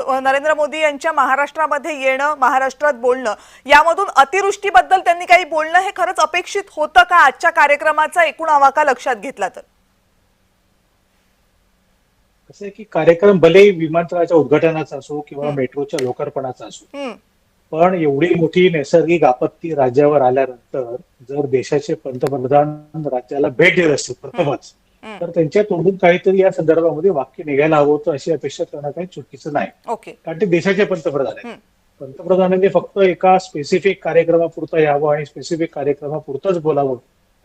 नरेंद्र मोदी यांच्या महाराष्ट्रामध्ये येणं, महाराष्ट्रात बोलणं, यामधून अतिवृष्टीबद्दल त्यांनी काही बोलणं हे खरंच अपेक्षित होतं का आजच्या कार्यक्रमाचा एकूण आवाका लक्षात घेतला तर? कसं आहे की कार्यक्रम भले विमानतळाच्या उद्घाटनाचा असो किंवा मेट्रोच्या लोकार्पणाचा असो, पण एवढी मोठी नैसर्गिक आपत्ती राज्यावर आल्यानंतर जर देशाचे पंतप्रधान राज्याला भेट देत असतील प्रथमच, तर त्यांच्या तोंडून काहीतरी या संदर्भामध्ये वाक्य निघायला हवं होतं अशी अपेक्षा करणं काही चुकीचं नाही. कारण ते देशाचे पंतप्रधान आहेत. पंतप्रधानांनी फक्त एका स्पेसिफिक कार्यक्रमापुरतं यावं आणि स्पेसिफिक कार्यक्रमापुरतंच बोलावं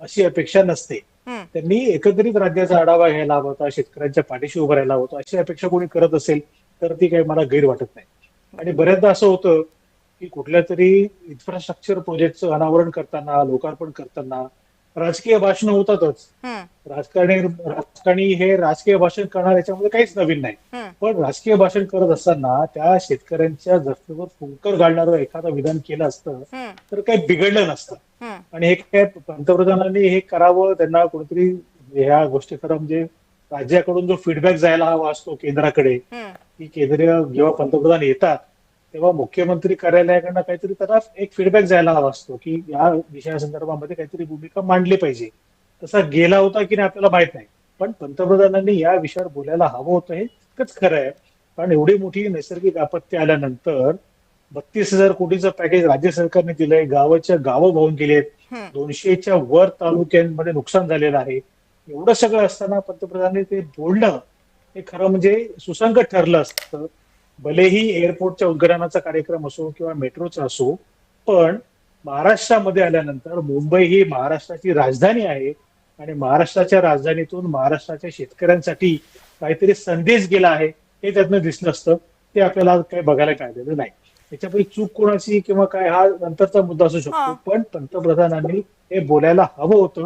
अशी अपेक्षा नसते. त्यांनी एकत्रित राज्याचा आढावा घ्यायला हवा होता, शेतकऱ्यांच्या पाठीशी उभं राहायला हवं होतं. अशी अपेक्षा कोणी करत असेल तर ती काही मला गैर वाटत नाही. आणि बऱ्याचदा असं होतं की कुठल्या तरी इन्फ्रास्ट्रक्चर प्रोजेक्टचं अनावरण करताना, लोकार्पण करताना राजकीय भाषण होतातच. राजकारणी हे राजकीय भाषण करणार याच्यामध्ये काहीच नवीन नाही. पण राजकीय भाषण करत असताना त्या शेतकऱ्यांच्या जखमेवर फुंकर घालणारं एखादं विधान केलं असतं तर काही बिघडलं नसतं. आणि हे काय पंतप्रधानांनी हे करावं, त्यांना कोणीतरी ह्या गोष्टी खरं म्हणजे राज्याकडून जो फीडबॅक जायला हवा असतो केंद्राकडे, की केंद्रीय जेव्हा पंतप्रधान येतात तेव्हा मुख्यमंत्री कार्यालयाकडनं काहीतरी त्यांना एक फीडबॅक जायला हवा असतो की या विषयासंदर्भामध्ये काहीतरी भूमिका मांडली पाहिजे. तसा गेला होता की नाही आपल्याला माहित नाही, पण पंतप्रधानांनी या विषयावर बोलायला हवं होतं हे इतकंच खरं आहे. कारण एवढी मोठी नैसर्गिक आपत्ती आल्यानंतर 32,000 कोटीचं पॅकेज राज्य सरकारने दिलंय, गावाच्या गावं वाहून गेलेत, 200च्या वर तालुक्यांमध्ये नुकसान झालेलं आहे. एवढं सगळं असताना पंतप्रधानांनी ते बोलणं हे खरं म्हणजे सुसंगत ठरलं असतं. भलेही एअरपोर्टच्या उद्घाटनाचा कार्यक्रम असो किंवा मेट्रोचा असो, पण महाराष्ट्रामध्ये आल्यानंतर मुंबई ही महाराष्ट्राची राजधानी आहे आणि महाराष्ट्राच्या राजधानीतून महाराष्ट्राच्या शेतकऱ्यांसाठी काहीतरी संदेश गेला आहे हे त्यातनं दिसलं असतं. ते आपल्याला काही बघायला मिळालेलं नाही. त्याच्यापैकी चूक कोणाची किंवा काय हा नंतरचा मुद्दा असू शकतो, पण पंतप्रधानांनी हे बोलायला हवं होतं.